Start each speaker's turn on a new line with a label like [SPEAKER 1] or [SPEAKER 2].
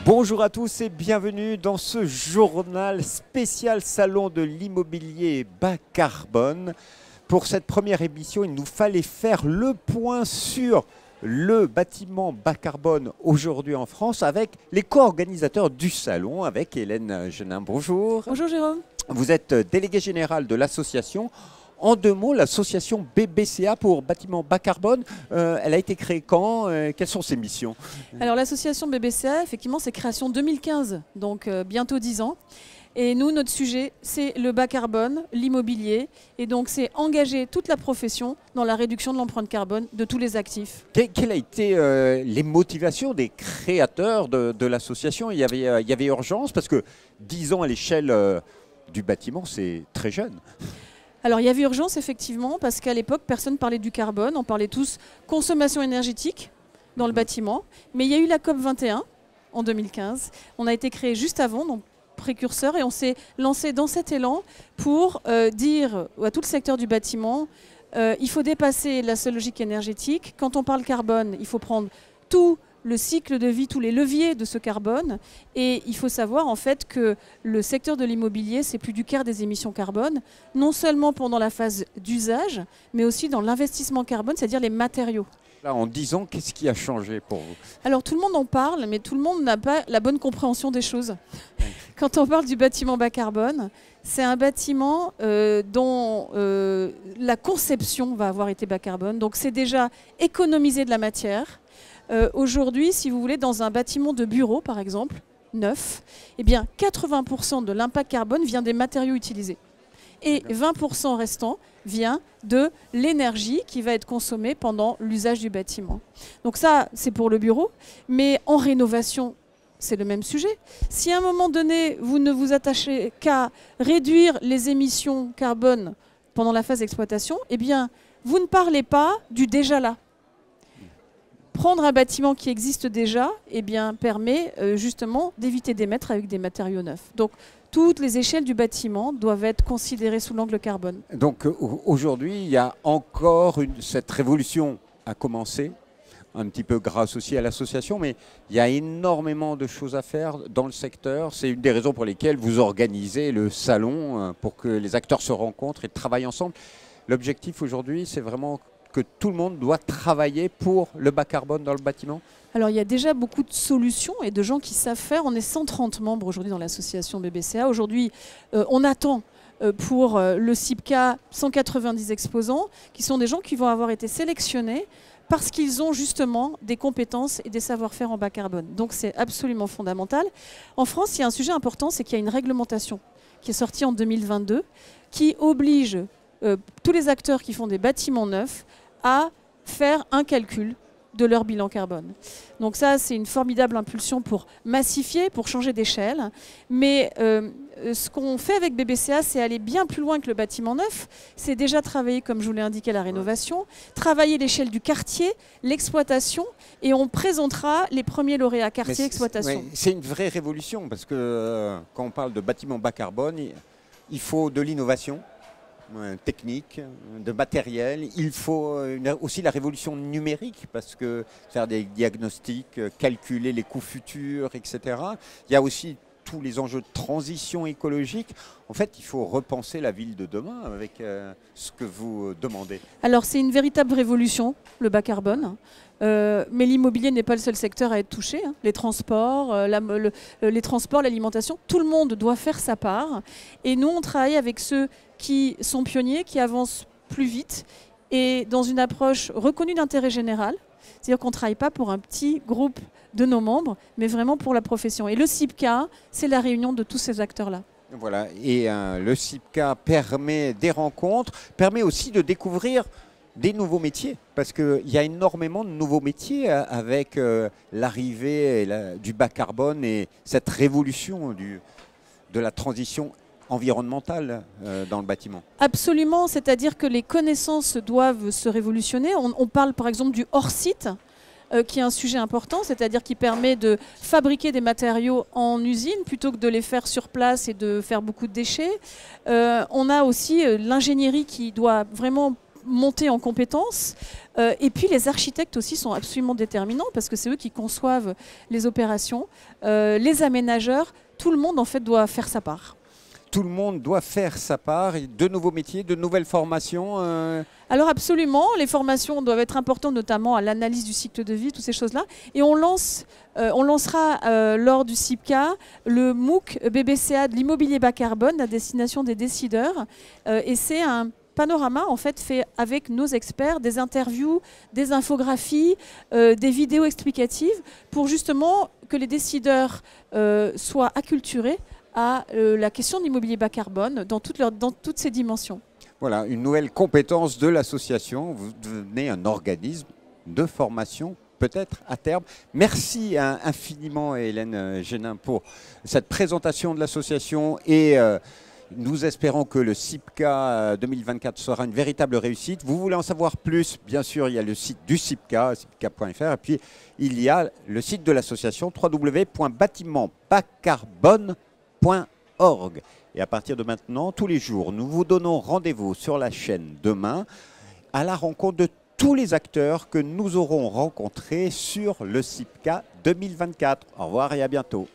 [SPEAKER 1] Bonjour à tous et bienvenue dans ce journal spécial Salon de l'immobilier bas carbone. Pour cette première émission, il nous fallait faire le point sur le bâtiment bas carbone aujourd'hui en France avec les co-organisateurs du salon, avec Hélène Genin. Bonjour.
[SPEAKER 2] Bonjour Jérôme.
[SPEAKER 1] Vous êtes délégué général de l'association. En deux mots, l'association BBCA pour bâtiments bas carbone, elle a été créée quand? Quelles sont ses missions?
[SPEAKER 2] Alors l'association BBCA, effectivement, c'est création 2015, donc bientôt 10 ans. Et nous, notre sujet, c'est le bas carbone, l'immobilier. Et donc, c'est engager toute la profession dans la réduction de l'empreinte carbone de tous les actifs.
[SPEAKER 1] Quelles ont été les motivations des créateurs de l'association? Il y avait urgence parce que 10 ans à l'échelle du bâtiment, c'est très jeune.
[SPEAKER 2] Alors, il y avait urgence, effectivement, parce qu'à l'époque, personne ne parlait du carbone. On parlait tous consommation énergétique dans le bâtiment. Mais il y a eu la COP 21 en 2015. On a été créé juste avant, donc précurseur, et on s'est lancé dans cet élan pour dire à tout le secteur du bâtiment, il faut dépasser la seule logique énergétique. Quand on parle carbone, il faut prendre tout le cycle de vie, tous les leviers de ce carbone. Et il faut savoir en fait que le secteur de l'immobilier, c'est plus du quart des émissions carbone, non seulement pendant la phase d'usage, mais aussi dans l'investissement carbone, c'est-à-dire les matériaux.
[SPEAKER 1] Là, en 10 ans, qu'est-ce qui a changé pour vous?
[SPEAKER 2] Alors tout le monde en parle, mais tout le monde n'a pas la bonne compréhension des choses. Quand on parle du bâtiment bas carbone, c'est un bâtiment dont la conception va avoir été bas carbone. Donc c'est déjà économiser de la matière. Aujourd'hui, si vous voulez, dans un bâtiment de bureau, par exemple, neuf, eh bien 80% de l'impact carbone vient des matériaux utilisés. Et 20% restant vient de l'énergie qui va être consommée pendant l'usage du bâtiment. Donc ça, c'est pour le bureau. Mais en rénovation, c'est le même sujet. Si à un moment donné, vous ne vous attachez qu'à réduire les émissions carbone pendant la phase d'exploitation, eh bien, vous ne parlez pas du déjà là. Prendre un bâtiment qui existe déjà eh bien, permet justement d'éviter d'émettre avec des matériaux neufs. Donc, toutes les échelles du bâtiment doivent être considérées sous l'angle carbone.
[SPEAKER 1] Donc aujourd'hui, il y a encore cette révolution a commencé, un petit peu grâce aussi à l'association, mais il y a énormément de choses à faire dans le secteur. C'est une des raisons pour lesquelles vous organisez le salon, pour que les acteurs se rencontrent et travaillent ensemble. L'objectif aujourd'hui, c'est vraiment que tout le monde doit travailler pour le bas carbone dans le bâtiment?
[SPEAKER 2] Alors il y a déjà beaucoup de solutions et de gens qui savent faire. On est 130 membres aujourd'hui dans l'association BBCA. Aujourd'hui, on attend pour le CIPCA 190 exposants qui sont des gens qui vont avoir été sélectionnés parce qu'ils ont justement des compétences et des savoir-faire en bas carbone. Donc c'est absolument fondamental. En France, il y a un sujet important, c'est qu'il y a une réglementation qui est sortie en 2022 qui oblige tous les acteurs qui font des bâtiments neufs à faire un calcul de leur bilan carbone. Donc ça, c'est une formidable impulsion pour massifier, pour changer d'échelle. Mais ce qu'on fait avec BBCA, c'est aller bien plus loin que le bâtiment neuf. C'est déjà travailler, comme je vous l'ai indiqué, la rénovation, travailler l'échelle du quartier, l'exploitation, et on présentera les premiers lauréats quartier exploitation.
[SPEAKER 1] C'est une vraie révolution, parce que quand on parle de bâtiment bas carbone, il faut de l'innovation technique, de matériel. Il faut aussi la révolution numérique parce que faire des diagnostics, calculer les coûts futurs, etc. Il y a aussi tous les enjeux de transition écologique. En fait, il faut repenser la ville de demain avec ce que vous demandez. Alors,
[SPEAKER 2] c'est une véritable révolution, le bas carbone. Mais l'immobilier n'est pas le seul secteur à être touché. Les transports, l'alimentation, tout le monde doit faire sa part. Et nous, on travaille avec ceux qui sont pionniers, qui avancent plus vite et dans une approche reconnue d'intérêt général. C'est-à-dire qu'on ne travaille pas pour un petit groupe de nos membres, mais vraiment pour la profession. Et le CIPCA, c'est la réunion de tous ces acteurs-là.
[SPEAKER 1] Voilà, et le CIPCA permet des rencontres, permet aussi de découvrir des nouveaux métiers, parce qu'il y a énormément de nouveaux métiers avec l'arrivée du bas carbone et cette révolution de la transition environnementale dans le bâtiment.
[SPEAKER 2] Absolument, c'est-à-dire que les connaissances doivent se révolutionner. On parle par exemple du hors-site. qui est un sujet important, c'est-à-dire qui permet de fabriquer des matériaux en usine plutôt que de les faire sur place et de faire beaucoup de déchets. On a aussi l'ingénierie qui doit vraiment monter en compétences. Et puis les architectes aussi sont absolument déterminants parce que c'est eux qui conçoivent les opérations. Les aménageurs, tout le monde en fait doit faire sa part.
[SPEAKER 1] Tout le monde doit faire sa part, et de nouveaux métiers, de nouvelles formations.
[SPEAKER 2] Alors absolument, les formations doivent être importantes, notamment à l'analyse du cycle de vie, toutes ces choses-là. Et on lancera lors du CIPCA le MOOC BBCA de l'immobilier bas carbone à destination des décideurs. Et c'est un panorama en fait fait avec nos experts, des interviews, des infographies, des vidéos explicatives pour justement que les décideurs soient acculturés à la question de l'immobilier bas carbone dans toutes ses dimensions.
[SPEAKER 1] Voilà, une nouvelle compétence de l'association. Vous devenez un organisme de formation, peut-être à terme. Merci infiniment, Hélène Génin, pour cette présentation de l'association et nous espérons que le CIPCA 2024 sera une véritable réussite. Vous voulez en savoir plus? Bien sûr, il y a le site du CIPCA, cipca.fr, et puis il y a le site de l'association www.batimentbascarbone.org. Et à partir de maintenant, tous les jours, nous vous donnons rendez-vous sur la chaîne demain à la rencontre de tous les acteurs que nous aurons rencontrés sur le CIPCA 2024. Au revoir et à bientôt.